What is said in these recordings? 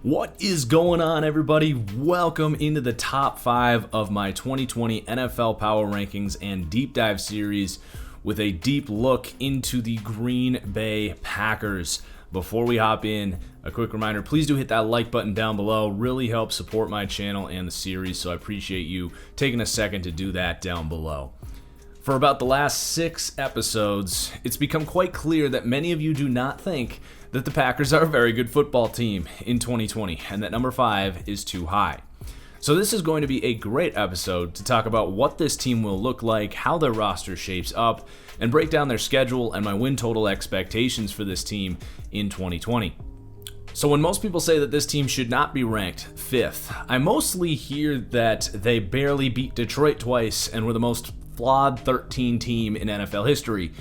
What is going on, everybody? Welcome into the top 5 of my 2020 NFL Power Rankings and Deep Dive series with a deep look into the Green Bay Packers. Before we hop in, a quick reminder, please do hit that like button down below. Really helps support my channel and the series, so I appreciate you taking a second to do that down below. For about the last 6 episodes, it's become quite clear that many of you do not think that the Packers are a very good football team in 2020, and that number 5 is too high. So this is going to be a great episode to talk about what this team will look like, how their roster shapes up, and break down their schedule and my win total expectations for this team in 2020. So when most people say that this team should not be ranked 5th, I mostly hear that they barely beat Detroit twice and were the most flawed 13 team in NFL history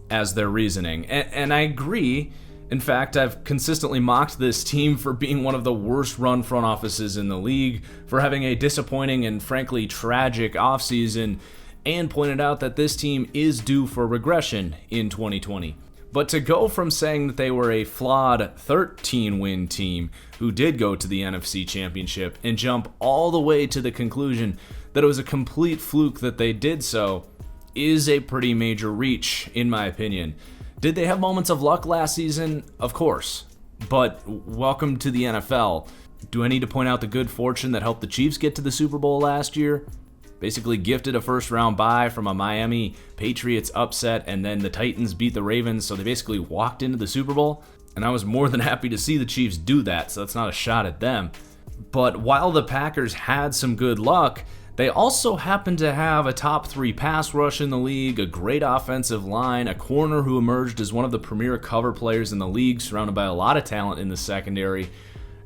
as their reasoning. And I agree. In fact, I've consistently mocked this team for being one of the worst run front offices in the league, for having a disappointing and frankly tragic offseason, and pointed out that this team is due for regression in 2020. But to go from saying that they were a flawed 13-win team who did go to the NFC Championship and jump all the way to the conclusion that it was a complete fluke that they did so is a pretty major reach, in my opinion. Did they have moments of luck last season? Of course. But welcome to the NFL. Do I need to point out the good fortune that helped the Chiefs get to the Super Bowl last year? Basically gifted a first-round bye from a Miami Patriots upset, and then the Titans beat the Ravens, so they basically walked into the Super Bowl. And I was more than happy to see the Chiefs do that, so that's not a shot at them. But while the Packers had some good luck, they also happen to have a top 3 pass rush in the league, a great offensive line, a corner who emerged as one of the premier cover players in the league, surrounded by a lot of talent in the secondary.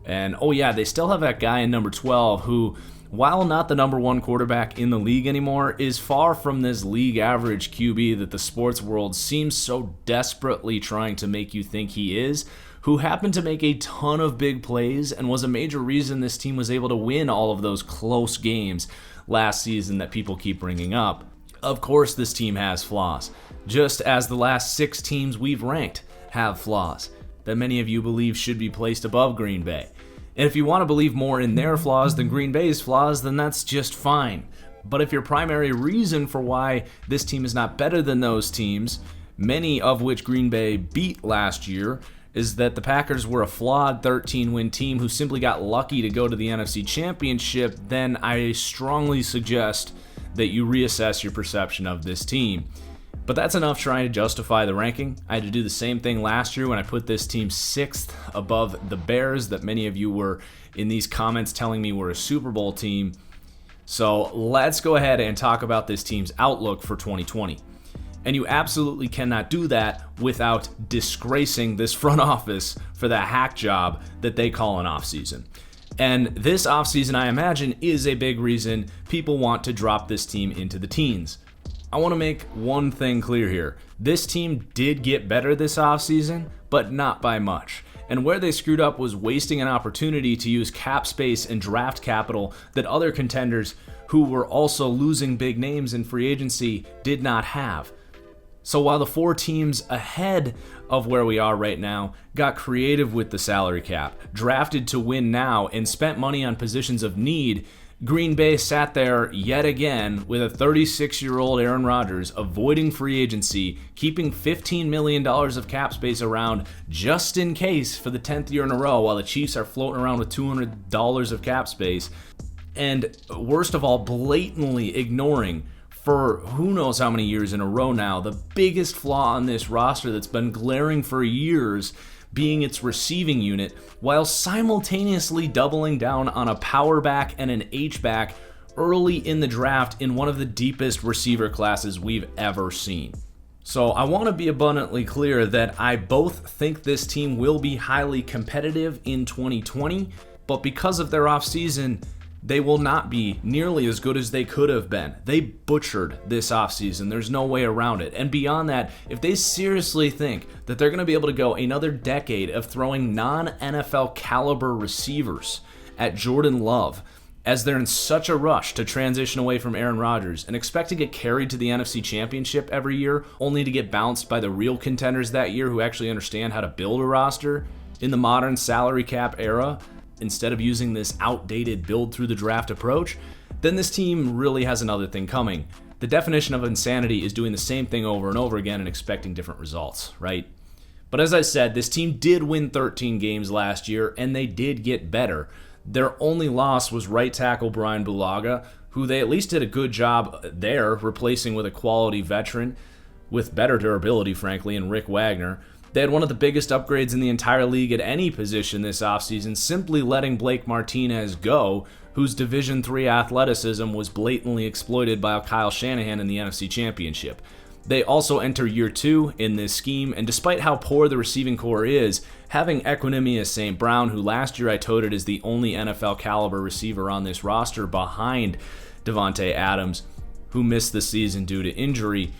And oh yeah, they still have that guy in number 12 who, while not the number 1 quarterback in the league anymore, is far from this league average QB that the sports world seems so desperately trying to make you think he is, who happened to make a ton of big plays and was a major reason this team was able to win all of those close games last season that people keep bringing up. Of course, this team has flaws, just as the last 6 teams we've ranked have flaws that many of you believe should be placed above Green Bay. And if you want to believe more in their flaws than Green Bay's flaws, then that's just fine. But if your primary reason for why this team is not better than those teams, many of which Green Bay beat last year, is that the Packers were a flawed 13-win team who simply got lucky to go to the NFC Championship, then I strongly suggest that you reassess your perception of this team. But that's enough trying to justify the ranking. I had to do the same thing last year when I put this team 6th above the Bears that many of you were in these comments telling me were a Super Bowl team. So let's go ahead and talk about this team's outlook for 2020. And you absolutely cannot do that without disgracing this front office for the hack job that they call an offseason. And this offseason, I imagine, is a big reason people want to drop this team into the teens. I want to make one thing clear here. This team did get better this offseason, but not by much. And where they screwed up was wasting an opportunity to use cap space and draft capital that other contenders who were also losing big names in free agency did not have. So while the 4 teams ahead of where we are right now got creative with the salary cap, drafted to win now, and spent money on positions of need, Green Bay sat there yet again with a 36-year-old Aaron Rodgers avoiding free agency, keeping $15 million of cap space around just in case for the 10th year in a row, while the Chiefs are floating around with $200 of cap space, and worst of all, blatantly ignoring for who knows how many years in a row now, the biggest flaw on this roster that's been glaring for years being its receiving unit, while simultaneously doubling down on a power back and an H-back early in the draft in one of the deepest receiver classes we've ever seen. So I want to be abundantly clear that I both think this team will be highly competitive in 2020, but because of their offseason, they will not be nearly as good as they could have been. They butchered this offseason. There's no way around it. And beyond that, if they seriously think that they're going to be able to go another decade of throwing non-NFL caliber receivers at Jordan Love, as they're in such a rush to transition away from Aaron Rodgers and expect to get carried to the NFC Championship every year, only to get bounced by the real contenders that year who actually understand how to build a roster in the modern salary cap era, instead of using this outdated build through the draft approach, then this team really has another thing coming. The definition of insanity is doing the same thing over and over again and expecting different results, right? But as I said, this team did win 13 games last year, and they did get better. Their only loss was right tackle Brian Bulaga, who they at least did a good job there, replacing with a quality veteran with better durability, frankly, in Rick Wagner. They had one of the biggest upgrades in the entire league at any position this offseason, simply letting Blake Martinez go, whose Division III athleticism was blatantly exploited by Kyle Shanahan in the NFC Championship. They also enter year 2 in this scheme, and despite how poor the receiving core is, having Equinemius St. Brown, who last year I touted as the only NFL caliber receiver on this roster behind Devontae Adams, who missed the season due to injury,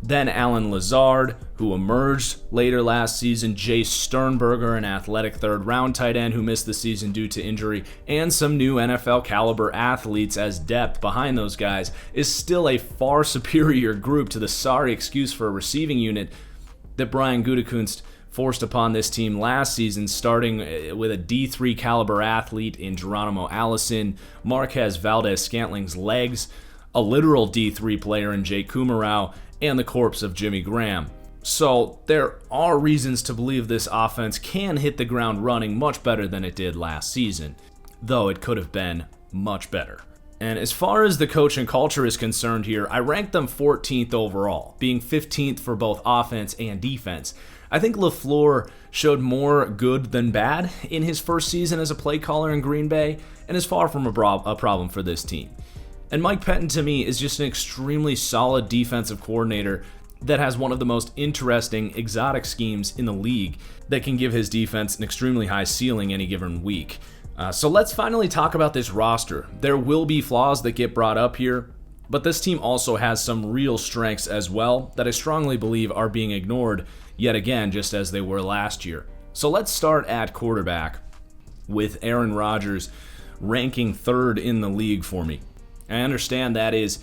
then Alan Lazard, who emerged later last season, Jay Sternberger, an athletic third-round tight end who missed the season due to injury, and some new NFL-caliber athletes as depth behind those guys, is still a far superior group to the sorry excuse for a receiving unit that Brian Gutekunst forced upon this team last season, starting with a D3 caliber athlete in Geronimo Allison, Marquez Valdez-Scantling's legs, a literal D3 player in Jake Kumarau, and the corpse of Jimmy Graham. So there are reasons to believe this offense can hit the ground running much better than it did last season, though it could have been much better. And as far as the coach and culture is concerned here, I ranked them 14th overall, being 15th for both offense and defense. I think LaFleur showed more good than bad in his first season as a play caller in Green Bay, and is far from a problem for this team. And Mike Pettin, to me, is just an extremely solid defensive coordinator that has one of the most interesting, exotic schemes in the league that can give his defense an extremely high ceiling any given week. So let's finally talk about this roster. There will be flaws that get brought up here, but this team also has some real strengths as well that I strongly believe are being ignored yet again, just as they were last year. So let's start at quarterback with Aaron Rodgers ranking 3rd in the league for me. I understand that is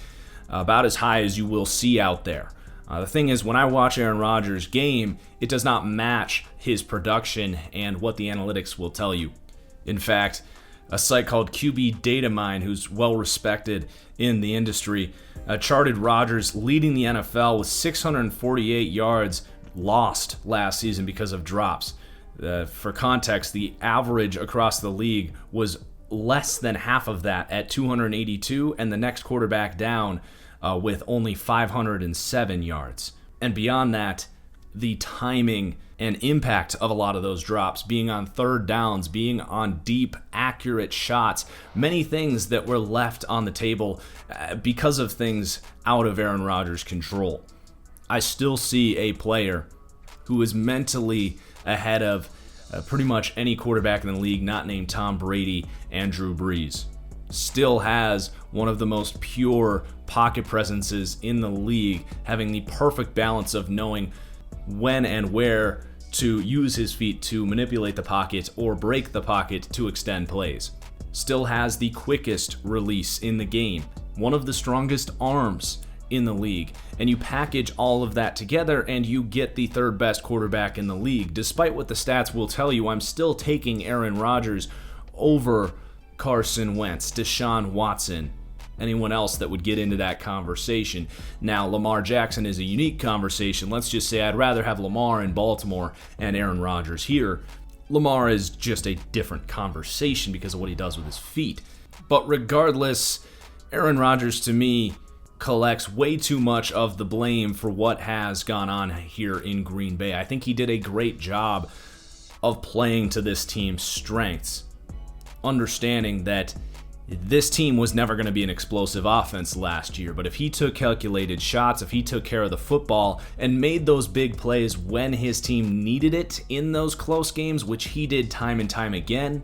about as high as you will see out there. The thing is, when I watch Aaron Rodgers' game, it does not match his production and what the analytics will tell you. In fact, a site called QB Datamine, who's well respected in the industry, charted Rodgers leading the NFL with 648 yards lost last season because of drops. For context, the average across the league was less than half of that at 282, and the next quarterback down with only 507 yards. And beyond that, the timing and impact of a lot of those drops, being on third downs, being on deep, accurate shots, many things that were left on the table because of things out of Aaron Rodgers' control. I still see a player who is mentally ahead of pretty much any quarterback in the league not named Tom Brady and Drew Brees. Still has one of the most pure pocket presences in the league, having the perfect balance of knowing when and where to use his feet to manipulate the pocket or break the pocket to extend plays. Still has the quickest release in the game, one of the strongest arms in the league, and you package all of that together and you get the 3rd best quarterback in the league. Despite what the stats will tell you, I'm still taking Aaron Rodgers over Carson Wentz, Deshaun Watson, anyone else that would get into that conversation. Now, Lamar Jackson is a unique conversation. Let's just say I'd rather have Lamar in Baltimore and Aaron Rodgers here. Lamar is just a different conversation because of what he does with his feet. But regardless, Aaron Rodgers, to me, collects way too much of the blame for what has gone on here in Green Bay. I think he did a great job of playing to this team's strengths, understanding that this team was never going to be an explosive offense last year, but if he took calculated shots, if he took care of the football and made those big plays when his team needed it in those close games, which he did time and time again,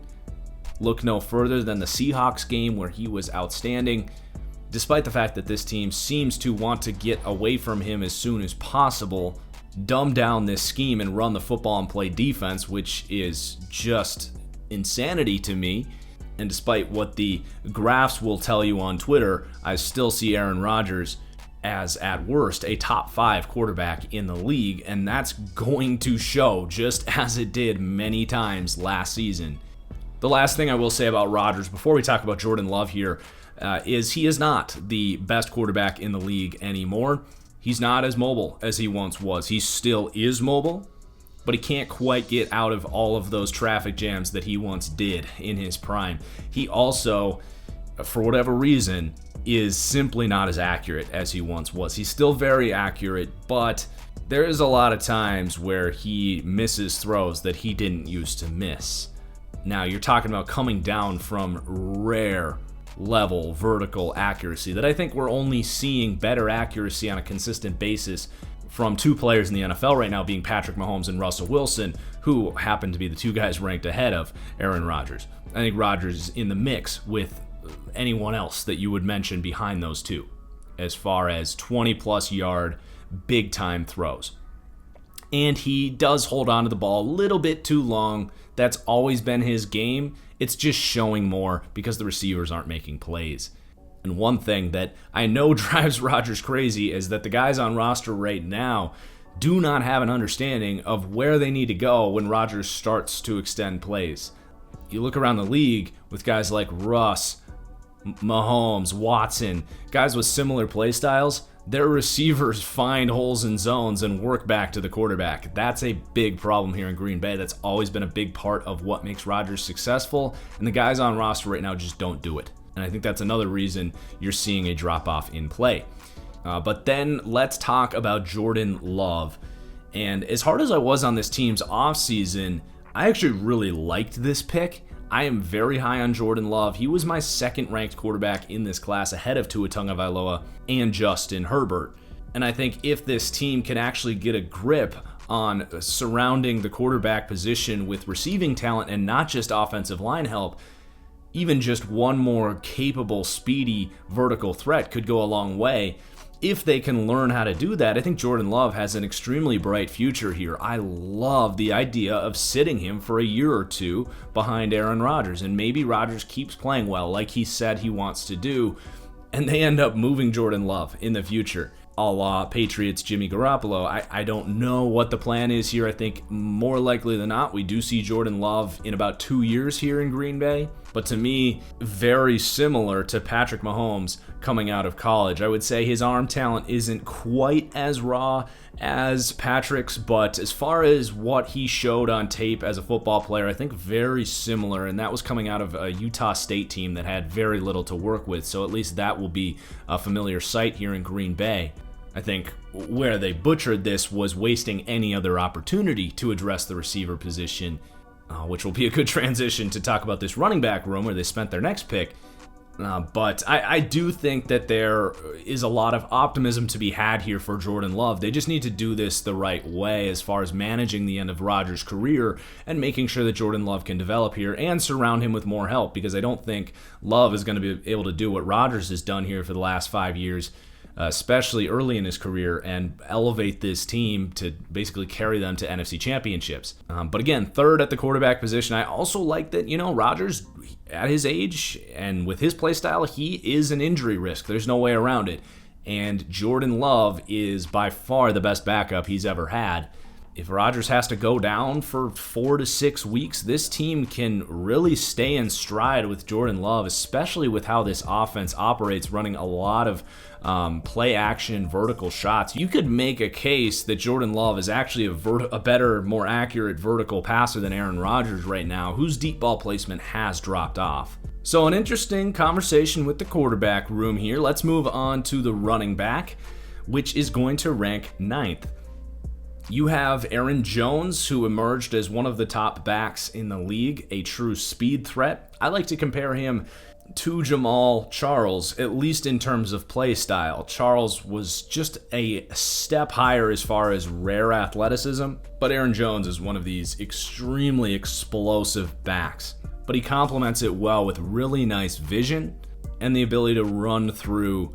look no further than the Seahawks game where he was outstanding. Despite the fact that this team seems to want to get away from him as soon as possible, dumb down this scheme and run the football and play defense, which is just insanity to me. And despite what the graphs will tell you on Twitter, I still see Aaron Rodgers as, at worst, a top 5 quarterback in the league, and that's going to show just as it did many times last season. The last thing I will say about Rodgers before we talk about Jordan Love here is he is not the best quarterback in the league anymore. He's not as mobile as he once was. He still is mobile, but he can't quite get out of all of those traffic jams that he once did in his prime. He also, for whatever reason, is simply not as accurate as he once was. He's still very accurate, but there is a lot of times where he misses throws that he didn't used to miss. Now, you're talking about coming down from rare level vertical accuracy that I think we're only seeing better accuracy on a consistent basis from two players in the NFL right now, being Patrick Mahomes and Russell Wilson, who happen to be the two guys ranked ahead of Aaron Rodgers. I think Rodgers is in the mix with anyone else that you would mention behind those two as far as 20-plus yard, big-time throws. And he does hold on to the ball a little bit too long. That's always been his game. It's just showing more because the receivers aren't making plays. And one thing that I know drives Rodgers crazy is that the guys on roster right now do not have an understanding of where they need to go when Rodgers starts to extend plays. You look around the league with guys like Russ, Mahomes, Watson, guys with similar play styles, their receivers find holes in zones and work back to the quarterback. That's a big problem here in Green Bay. That's always been a big part of what makes Rodgers successful, and the guys on roster right now just don't do it. And I think that's another reason you're seeing a drop-off in play. But then let's talk about Jordan Love. And as hard as I was on this team's offseason, I actually really liked this pick. I am very high on Jordan Love. He was my second-ranked quarterback in this class ahead of Tua Tagovailoa and Justin Herbert. And I think if this team can actually get a grip on surrounding the quarterback position with receiving talent and not just offensive line help, even just one more capable, speedy, vertical threat could go a long way. If they can learn how to do that, I think Jordan Love has an extremely bright future here. I love the idea of sitting him for a year or two behind Aaron Rodgers, and maybe Rodgers keeps playing well like he said he wants to do, and they end up moving Jordan Love in the future. A la Patriots Jimmy Garoppolo. I don't know what the plan is here. I think more likely than not, we do see Jordan Love in about 2 years here in Green Bay. But to me, very similar to Patrick Mahomes coming out of college. I would say his arm talent isn't quite as raw as Patrick's, but as far as what he showed on tape as a football player, I think very similar, and that was coming out of a Utah State team that had very little to work with, so at least that will be a familiar sight here in Green Bay. I think where they butchered this was wasting any other opportunity to address the receiver position, which will be a good transition to talk about this running back room where they spent their next pick. But I do think that there is a lot of optimism to be had here for Jordan Love. They just need to do this the right way as far as managing the end of Rodgers' career and making sure that Jordan Love can develop here and surround him with more help, because I don't think Love is going to be able to do what Rodgers has done here for the last 5 years, especially early in his career, and elevate this team to basically carry them to NFC championships. But again, third at the quarterback position, I also like that, Rodgers, at his age and with his play style, he is an injury risk. There's no way around it. And Jordan Love is by far the best backup he's ever had. If Rodgers has to go down for 4 to 6 weeks, this team can really stay in stride with Jordan Love, especially with how this offense operates, running a lot of play action vertical shots. You could make a case that Jordan Love is actually a better, more accurate vertical passer than Aaron Rodgers right now, whose deep ball placement has dropped off. So an interesting conversation with the quarterback room here. Let's move on to the running back, which is going to rank 9th. You have Aaron Jones, who emerged as one of the top backs in the league, a true speed threat. I like to compare him to Jamal Charles, at least in terms of play style. Charles was just a step higher as far as rare athleticism, but Aaron Jones is one of these extremely explosive backs. But he complements it well with really nice vision and the ability to run through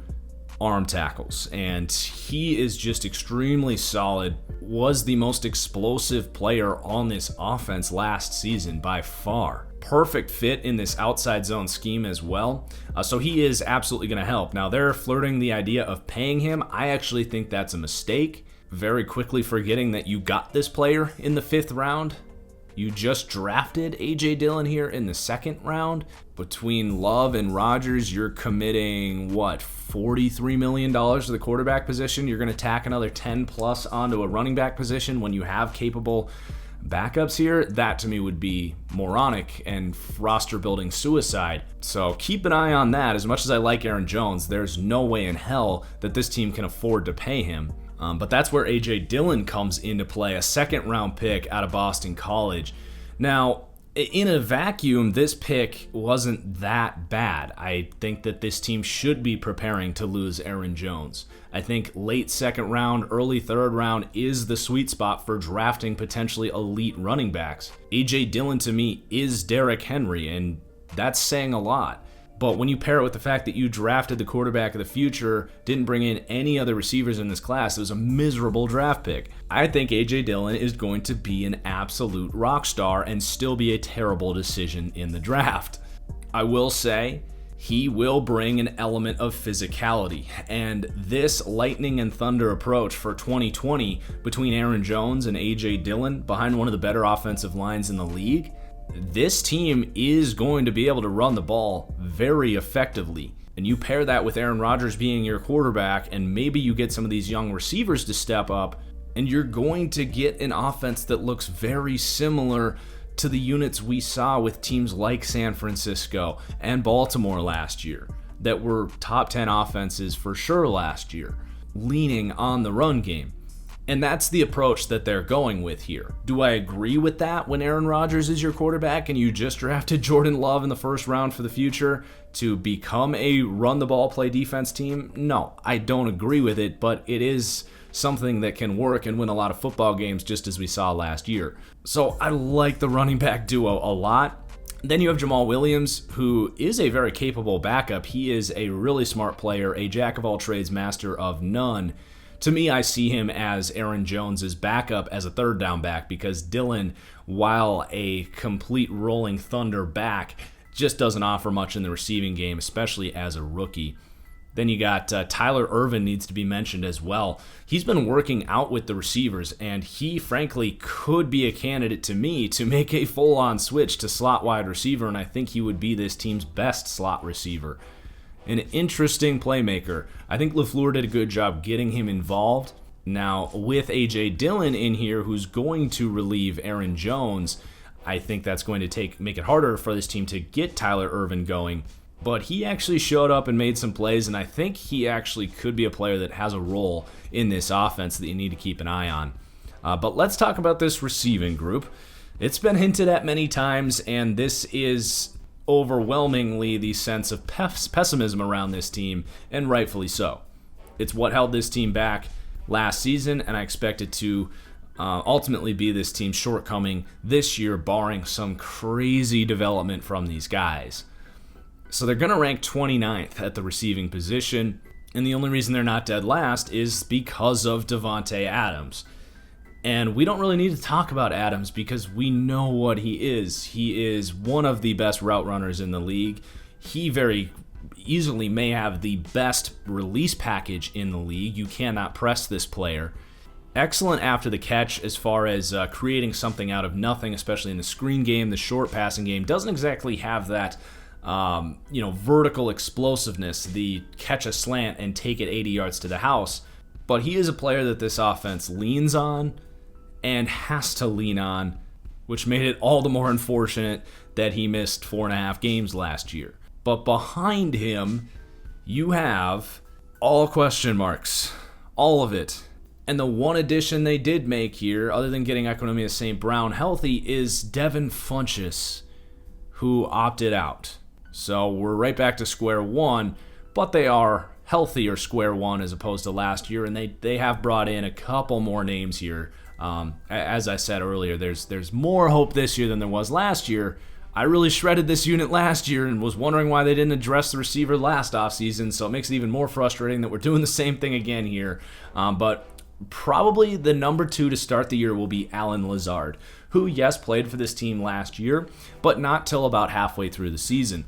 arm tackles, and he is just extremely solid. Was the most explosive player on this offense last season by far. Perfect fit in this outside zone scheme as well, so he is absolutely going to help. Now, they're flirting the idea of paying him. I actually think that's a mistake, very quickly forgetting that you got this player in the 5th round. You just drafted A.J. Dillon here in the second round. Between Love and Rodgers, you're committing, $43 million to the quarterback position. You're going to tack another 10 plus onto a running back position when you have capable backups here. That to me would be moronic and roster building suicide. So keep an eye on that. As much as I like Aaron Jones, there's no way in hell that this team can afford to pay him. But that's where A.J. Dillon comes into play, a second round pick out of Boston College. Now, in a vacuum, this pick wasn't that bad. I think that this team should be preparing to lose Aaron Jones. I think late second round, early third round is the sweet spot for drafting potentially elite running backs. A.J. Dillon to me is Derrick Henry, and that's saying a lot. But when you pair it with the fact that you drafted the quarterback of the future, didn't bring in any other receivers in this class, it was a miserable draft pick. I think A.J. Dillon is going to be an absolute rock star and still be a terrible decision in the draft. I will say, he will bring an element of physicality, and this lightning and thunder approach for 2020 between Aaron Jones and A.J. Dillon behind one of the better offensive lines in the league, this team is going to be able to run the ball very effectively. And you pair that with Aaron Rodgers being your quarterback, and maybe you get some of these young receivers to step up, and you're going to get an offense that looks very similar to the units we saw with teams like San Francisco and Baltimore last year, that were top 10 offenses for sure last year, leaning on the run game. And that's the approach that they're going with here. Do I agree with that when Aaron Rodgers is your quarterback and you just drafted Jordan Love in the first round for the future to become a run-the-ball, play-defense team? No, I don't agree with it, but it is something that can work and win a lot of football games, just as we saw last year. So I like the running back duo a lot. Then you have Jamal Williams, who is a very capable backup. He is a really smart player, a jack-of-all-trades, master of none. To me, I see him as Aaron Jones's backup as a third down back, because Dillon, while a complete rolling thunder back, just doesn't offer much in the receiving game, especially as a rookie. Then you got Tyler Ervin needs to be mentioned as well. He's been working out with the receivers, and he frankly could be a candidate to me to make a full-on switch to slot wide receiver, and I think he would be this team's best slot receiver. An interesting playmaker. I think LaFleur did a good job getting him involved. Now, with A.J. Dillon in here, who's going to relieve Aaron Jones, I think that's going to make it harder for this team to get Tyler Ervin going. But he actually showed up and made some plays, and I think he actually could be a player that has a role in this offense that you need to keep an eye on. But let's talk about this receiving group. It's been hinted at many times, and this is overwhelmingly the sense of pessimism around this team, and rightfully so. It's what held this team back last season, and I expect it to ultimately be this team's shortcoming this year, barring some crazy development from these guys. So they're going to rank 29th at the receiving position, and the only reason they're not dead last is because of Davante Adams. And we don't really need to talk about Adams because we know what he is. He is one of the best route runners in the league. He very easily may have the best release package in the league. You cannot press this player. Excellent after the catch as far as creating something out of nothing, especially in the screen game. The short passing game doesn't exactly have that vertical explosiveness, the catch a slant and take it 80 yards to the house. But he is a player that this offense leans on and has to lean on, which made it all the more unfortunate that he missed 4.5 games last year. But behind him, you have all question marks, all of it. And the one addition they did make here, other than getting Equanimeous St. Brown healthy, is Devin Funchess, who opted out. So we're right back to square one, but they are healthier square one as opposed to last year, and they have brought in a couple more names here. As I said earlier, there's more hope this year than there was last year. I really shredded this unit last year and was wondering why they didn't address the receiver last offseason, so it makes it even more frustrating that we're doing the same thing again here. But probably the number 2 to start the year will be Allen Lazard, who, yes, played for this team last year, but not till about halfway through the season.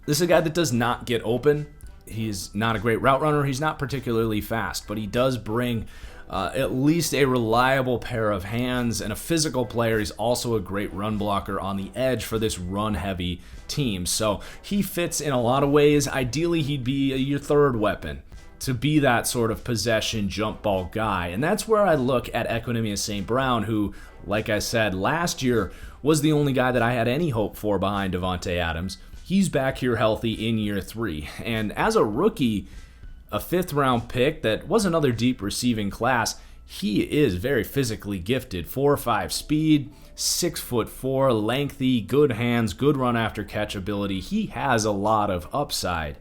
This is a guy that does not get open. He's not a great route runner. He's not particularly fast, but he does bring at least a reliable pair of hands and a physical player. He's also a great run blocker on the edge for this run-heavy team. So he fits in a lot of ways. Ideally, he'd be your third weapon to be that sort of possession jump ball guy. And that's where I look at Equanimeous St. Brown, who, like I said, last year was the only guy that I had any hope for behind Davante Adams. He's back here healthy in year 3. And as a rookie, a 5th-round pick that was another deep receiving class, he is very physically gifted. 4.5 speed, 6'4", lengthy, good hands, good run after catch ability. He has a lot of upside.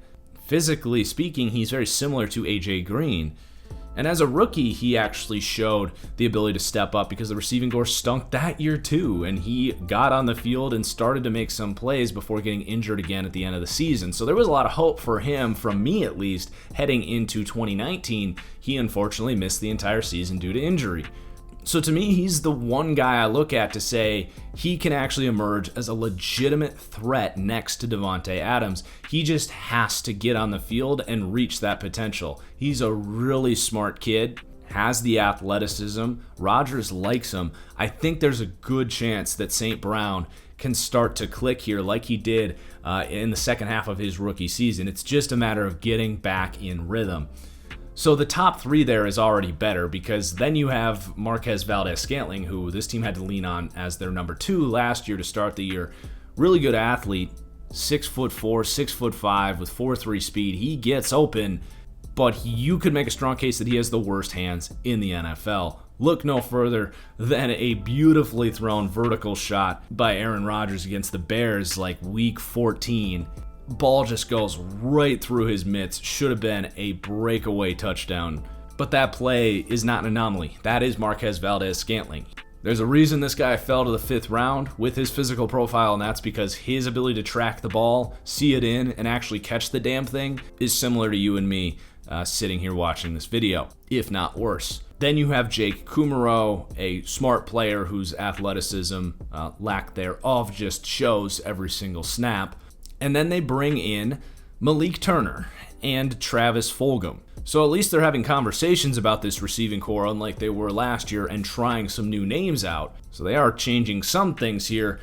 Physically speaking, he's very similar to A.J. Green. And as a rookie, he actually showed the ability to step up because the receiving corps stunk that year too, and he got on the field and started to make some plays before getting injured again at the end of the season. So there was a lot of hope for him, from me at least, heading into 2019. He unfortunately missed the entire season due to injury. So to me, he's the one guy I look at to say he can actually emerge as a legitimate threat next to Davante Adams. He just has to get on the field and reach that potential. He's a really smart kid, has the athleticism. Rodgers likes him. I think there's a good chance that St. Brown can start to click here like he did in the second half of his rookie season. It's just a matter of getting back in rhythm. So the top 3 there is already better, because then you have Marquez Valdes-Scantling, who this team had to lean on as their number 2 last year to start the year. Really good athlete, 6'4", 6'5", with 4.3 speed. He gets open, but you could make a strong case that he has the worst hands in the NFL. Look no further than a beautifully thrown vertical shot by Aaron Rodgers against the Bears like week 14. Ball just goes right through his mitts. Should have been a breakaway touchdown. But that play is not an anomaly. That is Marquez Valdes-Scantling. There's a reason this guy fell to the 5th round with his physical profile, and that's because his ability to track the ball, see it in, and actually catch the damn thing is similar to you and me sitting here watching this video, if not worse. Then you have Jake Kumerow, a smart player whose athleticism, lack thereof, just shows every single snap. And then they bring in Malik Turner and Travis Fulgham. So at least they're having conversations about this receiving core, unlike they were last year, and trying some new names out. So they are changing some things here.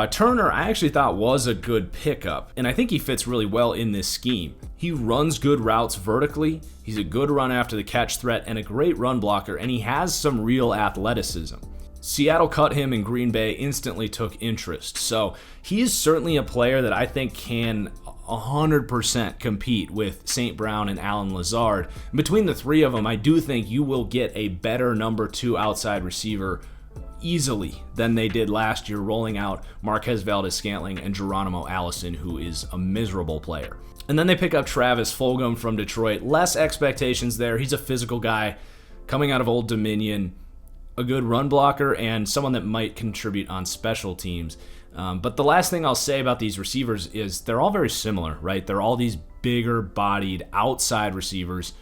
Turner, I actually thought, was a good pickup, and I think he fits really well in this scheme. He runs good routes vertically, he's a good run after the catch threat, and a great run blocker, and he has some real athleticism. Seattle cut him, and Green Bay instantly took interest. So he is certainly a player that I think can 100% compete with St. Brown and Allen Lazard. Between the 3 of them, I do think you will get a better number 2 outside receiver easily than they did last year, rolling out Marquez Valdes-Scantling and Geronimo Allison, who is a miserable player. And then they pick up Travis Fulgham from Detroit. Less expectations there. He's a physical guy coming out of Old Dominion, a good run blocker, and someone that might contribute on special teams. But the last thing I'll say about these receivers is they're all very similar, right? They're all these bigger bodied outside receivers.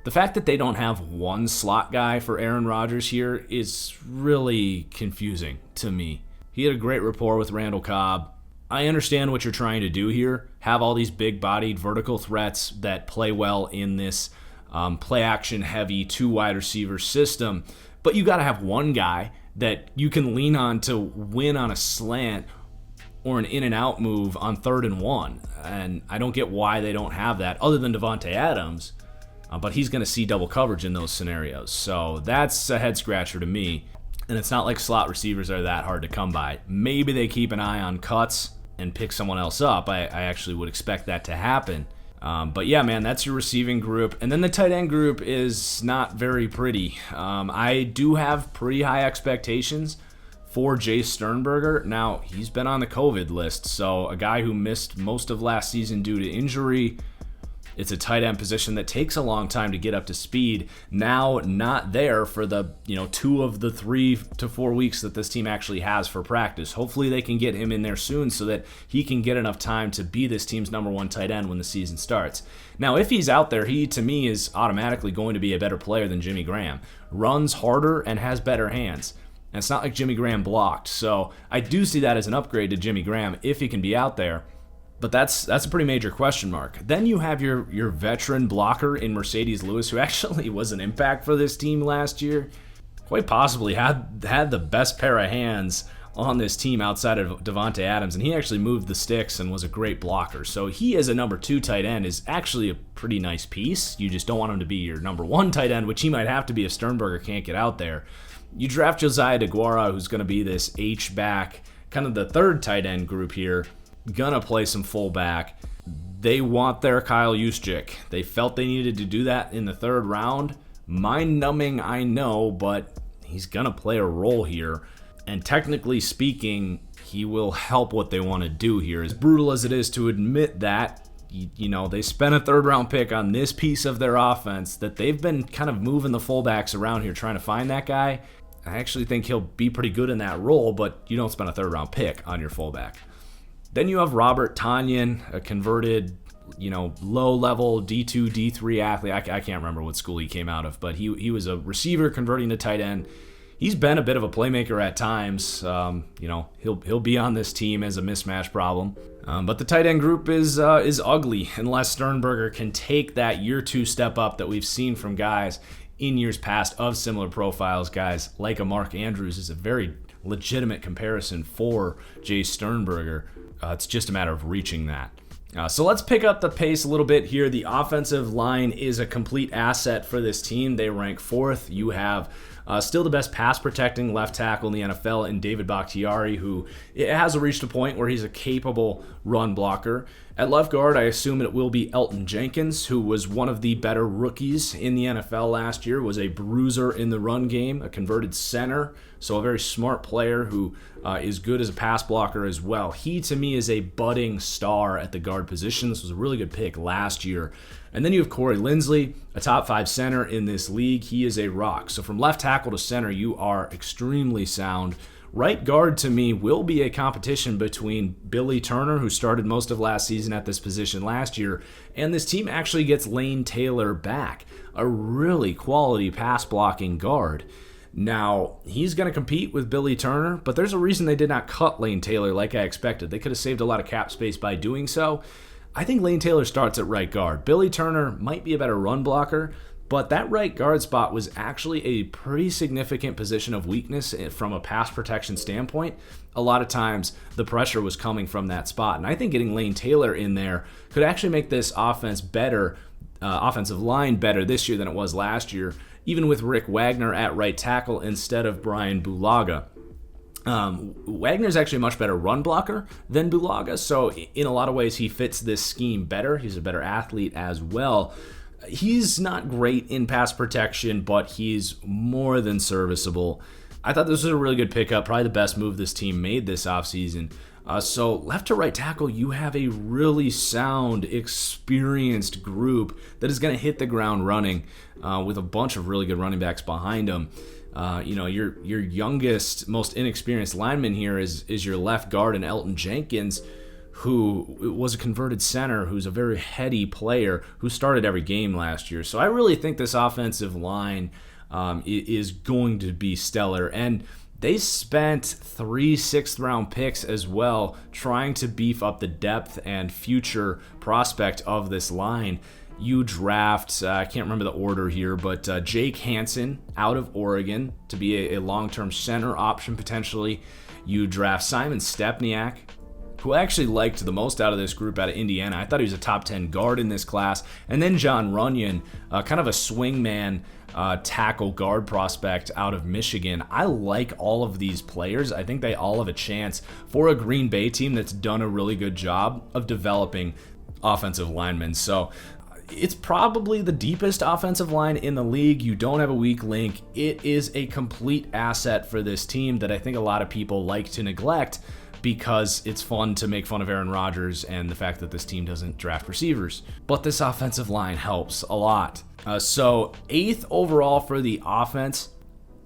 The fact that they don't have one slot guy for Aaron Rodgers here is really confusing to me. He had a great rapport with Randall Cobb. I understand what you're trying to do here. Have all these big-bodied vertical threats that play well in this play-action heavy 2 wide receiver system. But you got to have one guy that you can lean on to win on a slant or an in-and-out move on 3rd and 1. And I don't get why they don't have that, other than Davante Adams. But he's going to see double coverage in those scenarios. So that's a head-scratcher to me. And it's not like slot receivers are that hard to come by. Maybe they keep an eye on cuts and pick someone else up. I actually would expect that to happen. But yeah, man, that's your receiving group. And then the tight end group is not very pretty. I do have pretty high expectations for Jay Sternberger. Now, he's been on the COVID list, so a guy who missed most of last season due to injury. It's a tight end position that takes a long time to get up to speed. Now, not there for the 2 of the 3 to 4 weeks that this team actually has for practice. Hopefully they can get him in there soon so that he can get enough time to be this team's number 1 tight end when the season starts. Now, if he's out there, he, to me, is automatically going to be a better player than Jimmy Graham. Runs harder and has better hands. And it's not like Jimmy Graham blocked. So I do see that as an upgrade to Jimmy Graham if he can be out there. But that's a pretty major question mark. Then you have your veteran blocker in Mercedes Lewis, who actually was an impact for this team last year. Quite possibly had the best pair of hands on this team outside of Devontae Adams, and he actually moved the sticks and was a great blocker. So he, as a number 2 tight end, is actually a pretty nice piece. You just don't want him to be your number 1 tight end, which he might have to be if Sternberger can't get out there. You draft Josiah DeGuara, who's going to be this H-back, kind of the 3rd tight end group here, gonna play some fullback. They want their Kyle Juszczyk. They felt they needed to do that in the 3rd round. Mind-numbing, I know, but he's gonna play a role here. And technically speaking, he will help what they want to do here. As brutal as it is to admit that, you know, they spent a 3rd round pick on this piece of their offense, that they've been kind of moving the fullbacks around here trying to find that guy. I actually think he'll be pretty good in that role, but you don't spend a 3rd round pick on your fullback. Then you have Robert Tonyan, a converted, low-level D2, D3 athlete. I can't remember what school he came out of, but he was a receiver converting to tight end. He's been a bit of a playmaker at times. He'll be on this team as a mismatch problem. But the tight end group is ugly unless Sternberger can take that year 2 step up that we've seen from guys in years past of similar profiles. Guys like a Mark Andrews is a very legitimate comparison for Jay Sternberger. It's just a matter of reaching that. So let's pick up the pace a little bit here. The offensive line is a complete asset for this team. They rank 4th. You have still the best pass protecting left tackle in the NFL in David Bakhtiari, who has reached a point where he's a capable run blocker. At left guard, I assume it will be Elton Jenkins, who was one of the better rookies in the NFL last year, was a bruiser in the run game, a converted center, so a very smart player who is good as a pass blocker as well. He, to me, is a budding star at the guard position. This was a really good pick last year. And then you have Corey Linsley, a top 5 center in this league. He is a rock. So from left tackle to center, you are extremely sound. Right guard, to me, will be a competition between Billy Turner, who started most of last season at this position last year, and this team actually gets Lane Taylor back, a really quality pass-blocking guard. Now, he's going to compete with Billy Turner, but there's a reason they did not cut Lane Taylor like I expected. They could have saved a lot of cap space by doing so. I think Lane Taylor starts at right guard. Billy Turner might be a better run blocker, but that right guard spot was actually a pretty significant position of weakness from a pass protection standpoint. A lot of times the pressure was coming from that spot, and I think getting Lane Taylor in there could actually make this offense better, offensive line better this year than it was last year, even with Rick Wagner at right tackle instead of Brian Bulaga. Wagner's actually a much better run blocker than Bulaga, so in a lot of ways he fits this scheme better. He's a better athlete as well. He's not great in pass protection, but he's more than serviceable. I thought this was a really good pickup, probably the best move this team made this offseason. So left to right tackle, you have a really sound, experienced group that is going to hit the ground running with a bunch of really good running backs behind them. Your youngest, most inexperienced lineman here is your left guard in Elton Jenkins, who was a converted center, who's a very heady player, who started every game last year. So I really think this offensive line is going to be stellar. And they spent 3 6th-round picks as well trying to beef up the depth and future prospect of this line. You draft, I can't remember the order here, but Jake Hansen out of Oregon to be a long-term center option potentially. You draft Simon Stepniak, who I actually liked the most out of this group out of Indiana. I thought he was a top 10 guard in this class. And then John Runyon, kind of a swingman tackle guard prospect out of Michigan. I like all of these players. I think they all have a chance for a Green Bay team that's done a really good job of developing offensive linemen. So it's probably the deepest offensive line in the league. You don't have a weak link. It is a complete asset for this team that I think a lot of people like to neglect because it's fun to make fun of Aaron Rodgers and the fact that this team doesn't draft receivers. But this offensive line helps a lot. So 8th overall for the offense.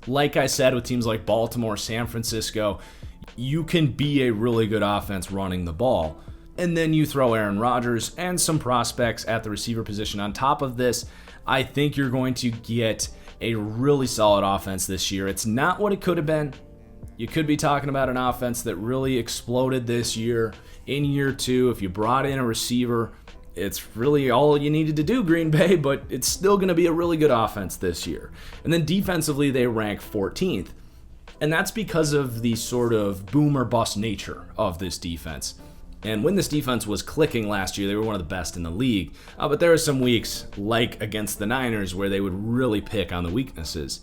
Like I said, with teams like Baltimore, San Francisco, you can be a really good offense running the ball. And then you throw Aaron Rodgers and some prospects at the receiver position on top of this. I think you're going to get a really solid offense this year. It's not what it could have been. You could be talking about an offense that really exploded this year. In year 2, if you brought in a receiver, it's really all you needed to do, Green Bay, but it's still going to be a really good offense this year. And then defensively, they rank 14th. And that's because of the sort of boom or bust nature of this defense. And when this defense was clicking last year, they were one of the best in the league. But there are some weeks, like against the Niners, where they would really pick on the weaknesses.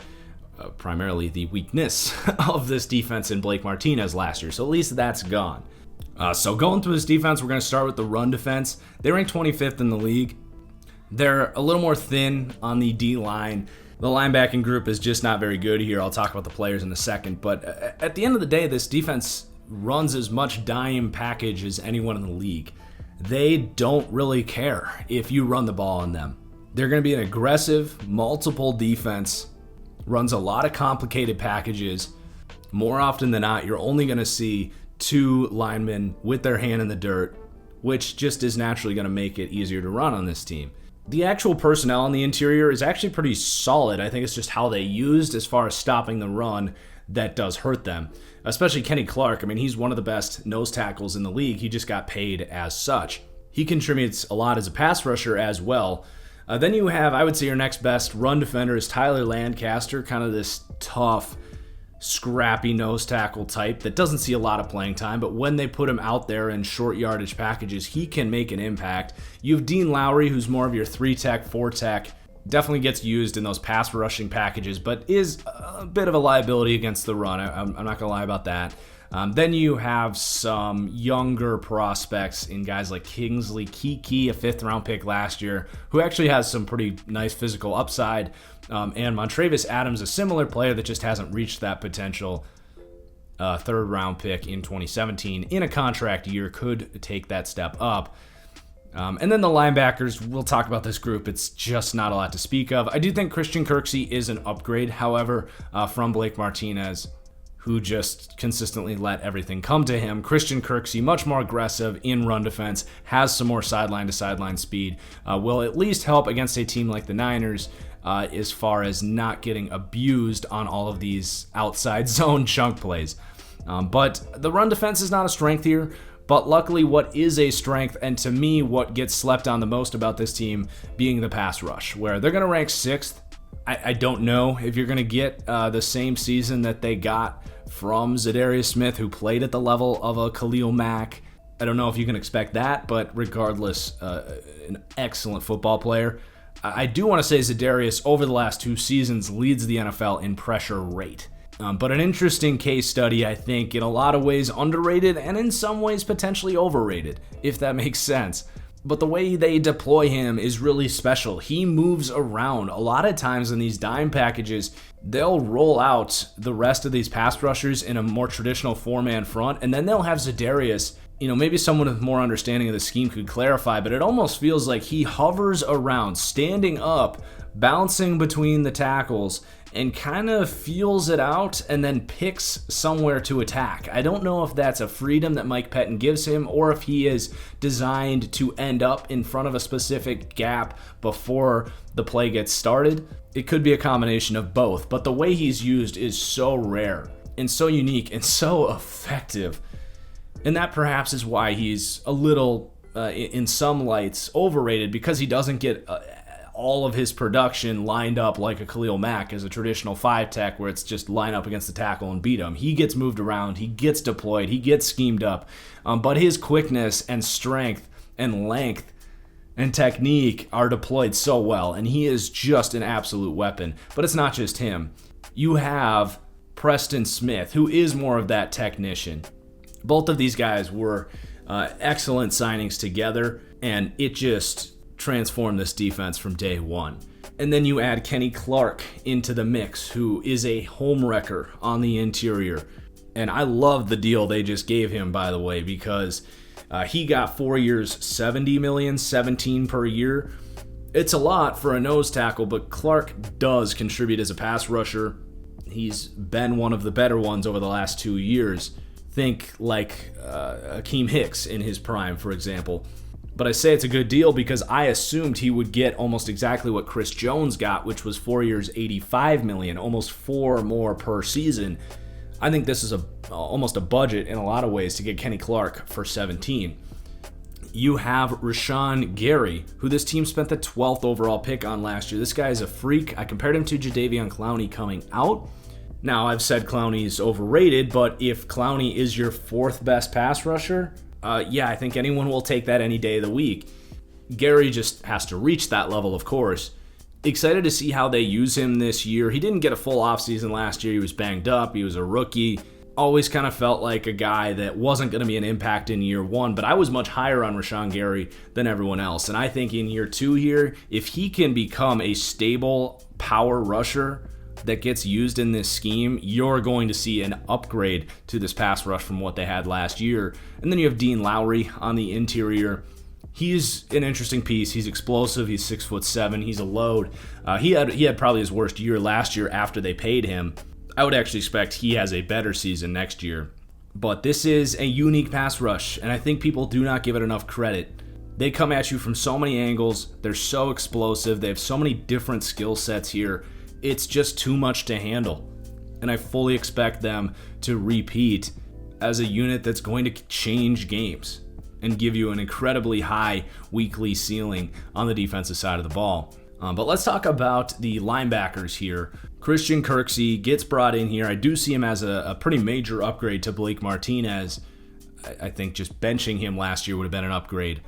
Primarily the weakness of this defense in Blake Martinez last year. So at least that's gone. So going through this defense, we're going to start with the run defense. They rank 25th in the league. They're a little more thin on the D-line. The linebacking group is just not very good here. I'll talk about the players in a second. But at the end of the day, this defense runs as much dime package as anyone in the league. They don't really care if you run the ball on them. They're going to be an aggressive, multiple defense, runs a lot of complicated packages. More often than not, you're only going to see 2 linemen with their hand in the dirt, which just is naturally going to make it easier to run on this team. The actual personnel on the interior is actually pretty solid. I think it's just how they used as far as stopping the run that does hurt them. Especially Kenny Clark. I mean, he's one of the best nose tackles in the league. He just got paid as such. He contributes a lot as a pass rusher as well. Then you have, I would say, your next best run defender is Tyler Lancaster, kind of this tough, scrappy nose tackle type that doesn't see a lot of playing time, but when they put him out there in short yardage packages, he can make an impact. You have Dean Lowry, who's more of your 3-tech, 4-tech, definitely gets used in those pass rushing packages, but is a bit of a liability against the run. I'm not going to lie about that. Then you have some younger prospects in guys like Kingsley Keke, a 5th-round pick last year, who actually has some pretty nice physical upside. And Montravius Adams, a similar player that just hasn't reached that potential. 3rd-round pick in 2017 in a contract year could take that step up. And then the linebackers, we'll talk about this group. It's just not a lot to speak of. I do think Christian Kirksey is an upgrade, however, from Blake Martinez, who just consistently let everything come to him. Christian Kirksey, much more aggressive in run defense, has some more sideline-to-sideline speed, will at least help against a team like the Niners as far as not getting abused on all of these outside zone chunk plays. But the run defense is not a strength here. But luckily, what is a strength, and to me, what gets slept on the most about this team, being the pass rush, where they're going to rank 6th. I don't know if you're going to get the same season that they got from Zadarius Smith, who played at the level of a Khalil Mack. I don't know if you can expect that, but regardless, an excellent football player. I do want to say Zadarius, over the last 2 seasons, leads the NFL in pressure rate. But an interesting case study, I think, in a lot of ways underrated and in some ways potentially overrated, if that makes sense. But the way they deploy him is really special. He moves around. A lot of times in these dime packages, they'll roll out the rest of these pass rushers in a more traditional 4-man front, and then they'll have Zadarius. Maybe someone with more understanding of the scheme could clarify, but it almost feels like he hovers around, standing up, bouncing between the tackles, and kind of feels it out and then picks somewhere to attack. I don't know if that's a freedom that Mike Pettin gives him or if he is designed to end up in front of a specific gap before the play gets started. It could be a combination of both, but the way he's used is so rare and so unique and so effective. And that perhaps is why he's a little, in some lights, overrated, because he doesn't get all of his production lined up like a Khalil Mack as a traditional 5-tech where it's just line up against the tackle and beat him. He gets moved around, he gets deployed, he gets schemed up. But his quickness and strength and length and technique are deployed so well, and he is just an absolute weapon. But it's not just him. You have Preston Smith, who is more of that technician. Both of these guys were excellent signings together, and it just transformed this defense from day one. And then you add Kenny Clark into the mix, who is a home wrecker on the interior. And I love the deal they just gave him, by the way, because he got 4 years, $70 million, 17 per year. It's a lot for a nose tackle, but Clark does contribute as a pass rusher. He's been one of the better ones over the last 2 years. Think like Akeem Hicks in his prime, for example. But I say it's a good deal because I assumed he would get almost exactly what Chris Jones got, which was 4 years, $85 million, almost 4 more per season. I think this is almost a budget in a lot of ways to get Kenny Clark for 17. You have Rashawn Gary, who this team spent the 12th overall pick on last year. This guy is a freak. I compared him to Jadeveon Clowney coming out. Now, I've said Clowney's overrated, but if Clowney is your 4th best pass rusher, I think anyone will take that any day of the week. Gary just has to reach that level, of course. Excited to see how they use him this year. He didn't get a full offseason last year. He was banged up. He was a rookie. Always kind of felt like a guy that wasn't going to be an impact in year 1, but I was much higher on Rashawn Gary than everyone else. And I think in year 2 here, if he can become a stable power rusher that gets used in this scheme, you're going to see an upgrade to this pass rush from what they had last year. And then you have Dean Lowry on the interior. He's an interesting piece. He's explosive. He's 6'7". He's a load. He had probably his worst year last year after they paid him. I would actually expect he has a better season next year. But this is a unique pass rush, and I think people do not give it enough credit. They come at you from so many angles. They're so explosive. They have so many different skill sets here. It's just too much to handle. And I fully expect them to repeat as a unit that's going to change games and give you an incredibly high weekly ceiling on the defensive side of the ball. But let's talk about the linebackers here. Christian Kirksey gets brought in here. I do see him as a pretty major upgrade to Blake Martinez. I think just benching him last year would have been an upgrade.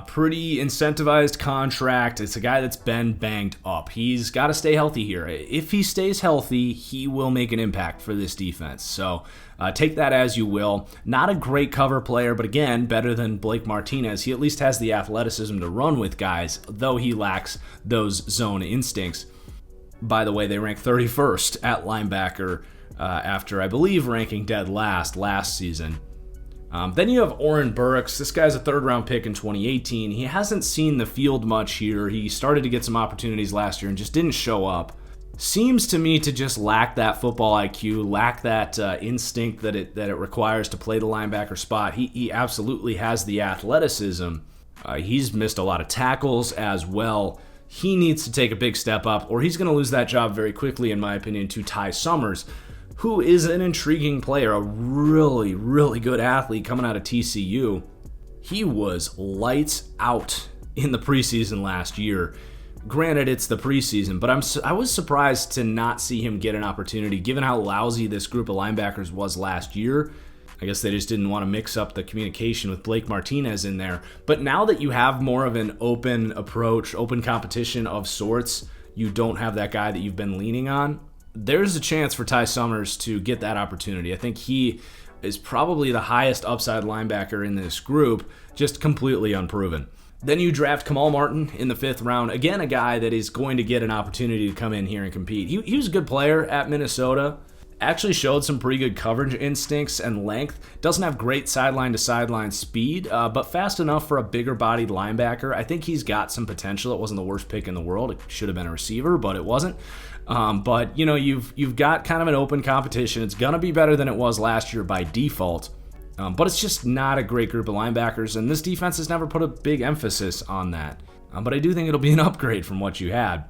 Pretty incentivized contract. It's a guy that's been banged up. He's got to stay healthy here. If he stays healthy, he will make an impact for this defense. So take that as you will. Not a great cover player, but again, better than Blake Martinez. He at least has the athleticism to run with guys, though he lacks those zone instincts. By the way, they rank 31st at linebacker after, I believe, ranking dead last season. Then you have Oren Burks. This guy's a 3rd-round pick in 2018. He hasn't seen the field much here. He started to get some opportunities last year and just didn't show up. Seems to me to just lack that football IQ, lack that instinct that it requires to play the linebacker spot. He absolutely has the athleticism. He's missed a lot of tackles as well. He needs to take a big step up, or he's going to lose that job very quickly, in my opinion, to Ty Summers, who is an intriguing player, a really, really good athlete coming out of TCU. He was lights out in the preseason last year. Granted, it's the preseason, but I was surprised to not see him get an opportunity, given how lousy this group of linebackers was last year. I guess they just didn't want to mix up the communication with Blake Martinez in there. But now that you have more of an open approach, open competition of sorts, you don't have that guy that you've been leaning on, there's a chance for Ty Summers to get that opportunity. I think he is probably the highest upside linebacker in this group, just completely unproven. Then you draft Kamal Martin in the 5th round. Again, a guy that is going to get an opportunity to come in here and compete. He was a good player at Minnesota. Actually showed some pretty good coverage instincts and length. Doesn't have great sideline-to-sideline speed, but fast enough for a bigger-bodied linebacker. I think he's got some potential. It wasn't the worst pick in the world. It should have been a receiver, but it wasn't. But you've got kind of an open competition. It's going to be better than it was last year by default. But it's just not a great group of linebackers, and this defense has never put a big emphasis on that. But I do think it'll be an upgrade from what you had.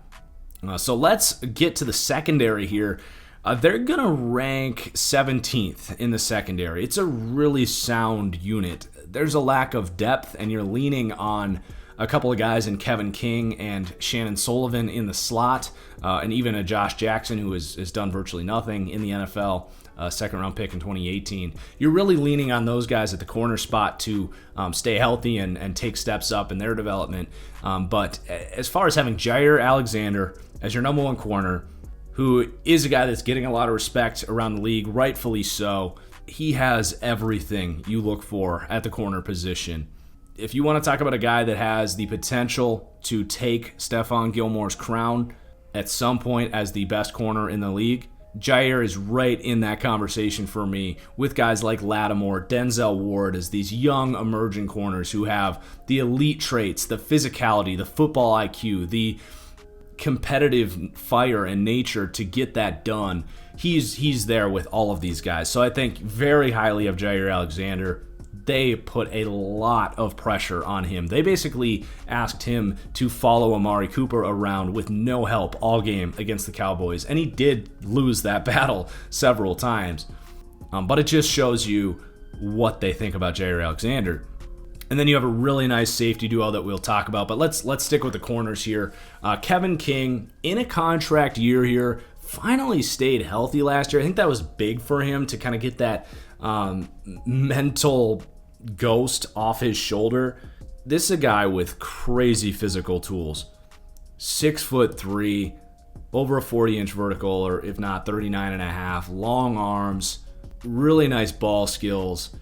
So let's get to the secondary here. They're going to rank 17th in the secondary. It's a really sound unit. There's a lack of depth, and you're leaning on a couple of guys in Kevin King and Shannon Sullivan in the slot, and even a Josh Jackson who has done virtually nothing in the NFL, 2nd-round pick in 2018. You're really leaning on those guys at the corner spot to stay healthy and take steps up in their development. But as far as having Jair Alexander as your number 1 corner, who is a guy that's getting a lot of respect around the league, rightfully so. He has everything you look for at the corner position. If you want to talk about a guy that has the potential to take Stephon Gilmore's crown at some point as the best corner in the league, Jair is right in that conversation for me, with guys like Lattimore, Denzel Ward as these young emerging corners who have the elite traits, the physicality, the football IQ, the competitive fire and nature to get that done. He's there with all of these guys. So I think very highly of Jair Alexander. They put a lot of pressure on him. They basically asked him to follow Amari Cooper around with no help all game against the Cowboys, and he did lose that battle several times. But it just shows you what they think about Jair Alexander. And then you have a really nice safety duo that we'll talk about. But let's stick with the corners here. Kevin King, in a contract year here, finally stayed healthy last year. I think that was big for him to kind of get that mental ghost off his shoulder. This is a guy with crazy physical tools. 6'3", over a 40-inch vertical, or if not 39.5, long arms, really nice ball skills.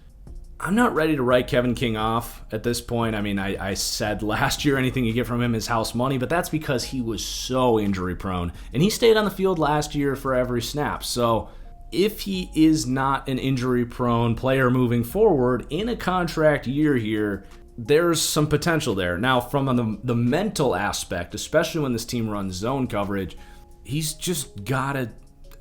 I'm not ready to write Kevin King off at this point. I mean, I said last year anything you get from him is house money, but that's because he was so injury prone. And he stayed on the field last year for every snap. So if he is not an injury prone player moving forward in a contract year here, there's some potential there. Now, from the mental aspect, especially when this team runs zone coverage, he's just got to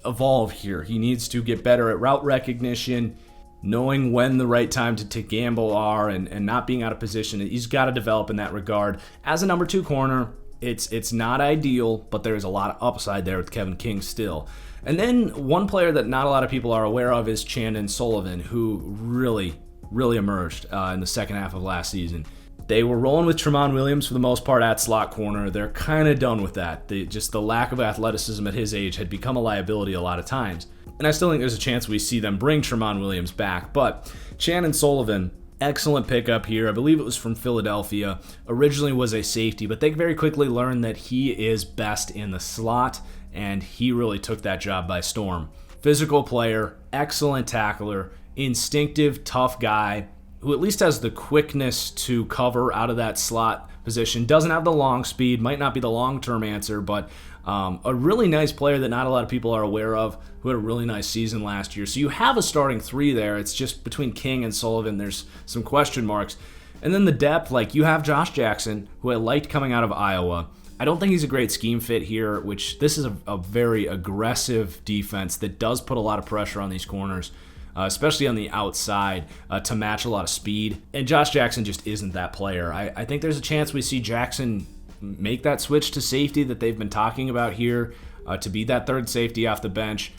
evolve here. He needs to get better at route recognition, knowing when the right time to take gamble are, and not being out of position. He's got to develop in that regard. As a number 2 corner, it's not ideal, but there's a lot of upside there with Kevin King still. And then one player that not a lot of people are aware of is Chandon Sullivan, who really emerged in the second half of last season. They were rolling with Tramon Williams for the most part at slot corner. They're kind of done with that. Just the lack of athleticism at his age had become a liability a lot of times. And I still think there's a chance we see them bring Tramon Williams back. But Chandon Sullivan, excellent pickup here. I believe it was from Philadelphia. Originally was a safety, but they very quickly learned that he is best in the slot, and he really took that job by storm. Physical player, excellent tackler, instinctive, tough guy, who at least has the quickness to cover out of that slot position. Doesn't have the long speed, might not be the long-term answer, but a really nice player that not a lot of people are aware of, who had a really nice season last year. So you have a starting 3 there. It's just between King and Sullivan, there's some question marks. And then the depth, like you have Josh Jackson, who I liked coming out of Iowa. I don't think he's a great scheme fit here, which this is a very aggressive defense that does put a lot of pressure on these corners, especially on the outside, to match a lot of speed. And Josh Jackson just isn't that player. I think there's a chance we see Jackson make that switch to safety that they've been talking about here, to be that third safety off the bench,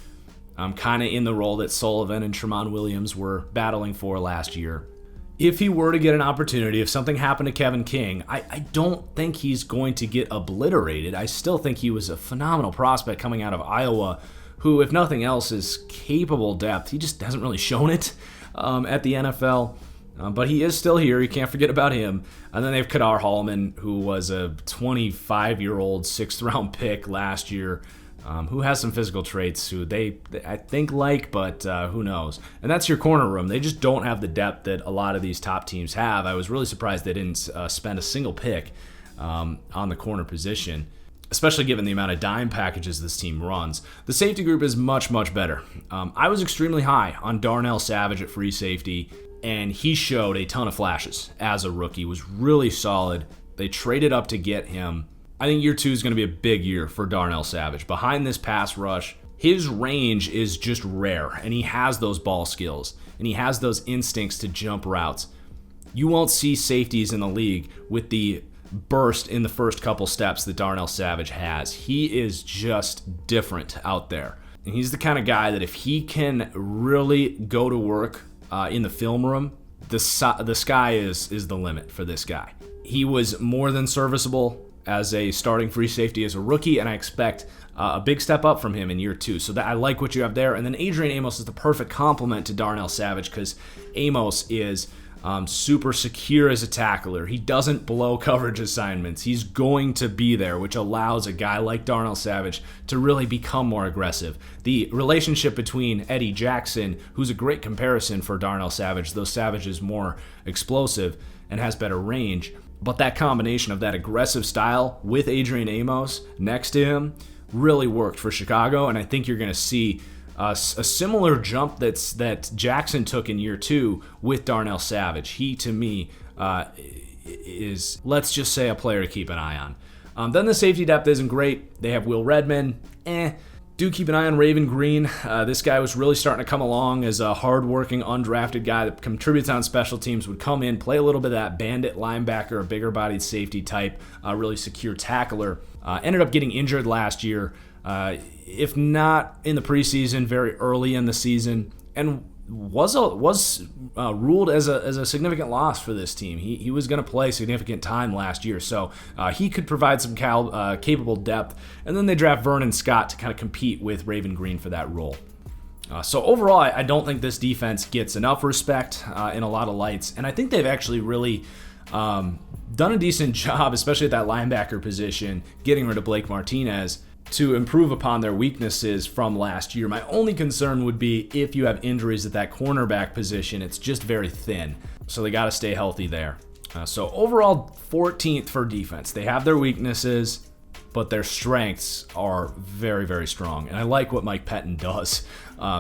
kind of in the role that Sullivan and Tramon Williams were battling for last year. If he were to get an opportunity, if something happened to Kevin King, I don't think he's going to get obliterated. I still think he was a phenomenal prospect coming out of Iowa, who, if nothing else, is capable depth. He just hasn't really shown it at the NFL. But he is still here. You can't forget about him. And then they have Kadar Hallman, who was a 25-year-old 6th-round pick last year, who has some physical traits who they I think like, but who knows. And that's your corner room. They just don't have the depth that a lot of these top teams have. I was really surprised they didn't spend a single pick on the corner position, especially given the amount of dime packages this team runs. The safety group is much, much better. I was extremely high on Darnell Savage at free safety, and he showed a ton of flashes as a rookie. Was really solid. They traded up to get him. I think year 2 is going to be a big year for Darnell Savage. Behind this pass rush, his range is just rare, and he has those ball skills, and he has those instincts to jump routes. You won't see safeties in the league with the burst in the first couple steps that Darnell Savage has. He is just different out there. And he's the kind of guy that if he can really go to work in the film room, the sky is the limit for this guy. He was more than serviceable as a starting free safety as a rookie, and I expect a big step up from him in year 2. So that I like what you have there. And then Adrian Amos is the perfect complement to Darnell Savage, because Amos is super secure as a tackler. He doesn't blow coverage assignments. He's going to be there, which allows a guy like Darnell Savage to really become more aggressive. The relationship between Eddie Jackson, who's a great comparison for Darnell Savage, though Savage is more explosive and has better range, but that combination of that aggressive style with Adrian Amos next to him really worked for Chicago, and I think you're going to see a similar jump that Jackson took in year 2 with Darnell Savage. He, to me, is, let's just say, a player to keep an eye on. Then the safety depth isn't great. They have Will Redmond. Do keep an eye on Raven Green. This guy was really starting to come along as a hardworking, undrafted guy that contributes on special teams, would come in, play a little bit of that bandit linebacker, a bigger-bodied safety type, really secure tackler. Ended up getting injured last year. If not in the preseason, very early in the season. And was ruled as a significant loss for this team. He was going to play significant time last year, so he could provide some capable depth. And then they draft Vernon Scott to kind of compete with Raven Green for that role. So overall, I don't think this defense gets enough respect in a lot of lights, and I think they've actually really done a decent job, especially at that linebacker position, getting rid of Blake Martinez to improve upon their weaknesses from last year. My only concern would be if you have injuries at that cornerback position. It's just very thin, so they got to stay healthy there. So overall, 14th for defense. They have their weaknesses, but their strengths are very, very strong. And I like what Mike Pettin does,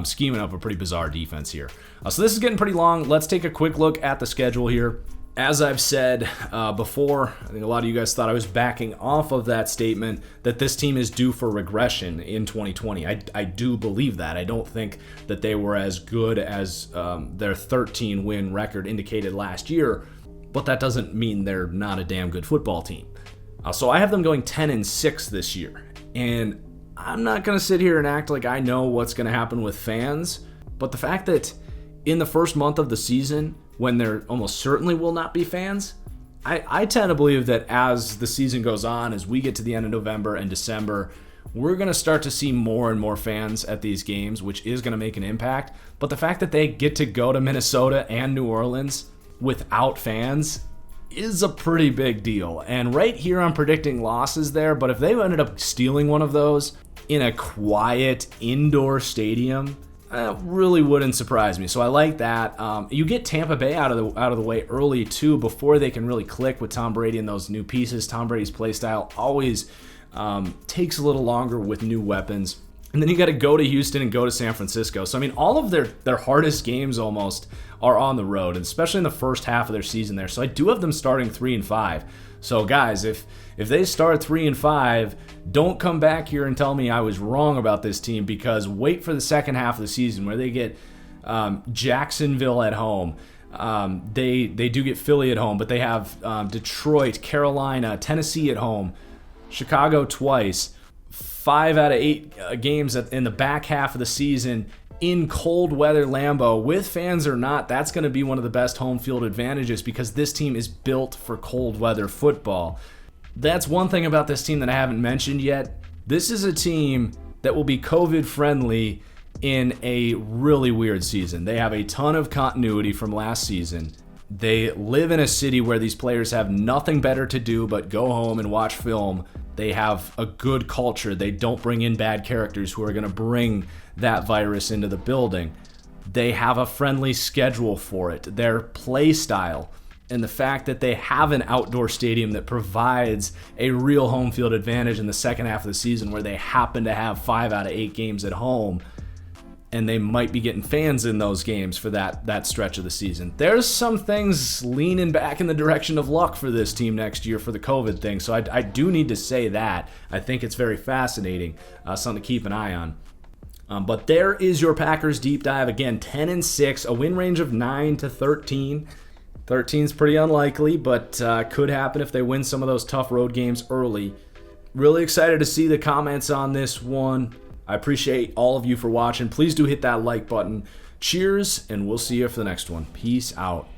scheming up a pretty bizarre defense here. So this is getting pretty long. Let's take a quick look at the schedule here. As I've said before, I think a lot of you guys thought I was backing off of that statement that this team is due for regression in 2020. I do believe that. I don't think that they were as good as their 13-win record indicated last year, but that doesn't mean they're not a damn good football team. So I have them going 10-6 this year, and I'm not going to sit here and act like I know what's going to happen with fans, but the fact that in the first month of the season, when there almost certainly will not be fans, I tend to believe that as the season goes on, as we get to the end of November and December, we're going to start to see more and more fans at these games, which is going to make an impact. But the fact that they get to go to Minnesota and New Orleans without fans is a pretty big deal. And right here I'm predicting losses there, but if they ended up stealing one of those in a quiet indoor stadium, really wouldn't surprise me. So I like that. You get Tampa Bay out of the way early too, before they can really click with Tom Brady and those new pieces. Tom Brady's play style always takes a little longer with new weapons. And then you got to go to Houston and go to San Francisco. So I mean, all of their hardest games almost are on the road, and especially in the first half of their season there. So I do have them starting 3-5. So guys, if they start 3-5, don't come back here and tell me I was wrong about this team, because wait for the second half of the season where they get Jacksonville at home. They do get Philly at home, but they have Detroit, Carolina, Tennessee at home, Chicago twice, 5 out of 8 games in the back half of the season in cold weather Lambeau. With fans or not, that's going to be one of the best home field advantages, because this team is built for cold weather football. That's one thing about this team that I haven't mentioned yet. This is a team that will be COVID friendly in a really weird season. They have a ton of continuity from last season. They live in a city where these players have nothing better to do but go home and watch film. They have a good culture. They don't bring in bad characters who are going to bring that virus into the building. They have a friendly schedule for it. Their play style and the fact that they have an outdoor stadium that provides a real home field advantage in the second half of the season, where they happen to have 5 out of 8 games at home, and they might be getting fans in those games for that stretch of the season. There's some things leaning back in the direction of luck for this team next year for the COVID thing, so I do need to say that. I think it's very fascinating, something to keep an eye on. But there is your Packers deep dive. Again, 10-6, a win range of 9-13. 13 is pretty unlikely, but could happen if they win some of those tough road games early. Really excited to see the comments on this one. I appreciate all of you for watching. Please do hit that like button. Cheers, and we'll see you for the next one. Peace out.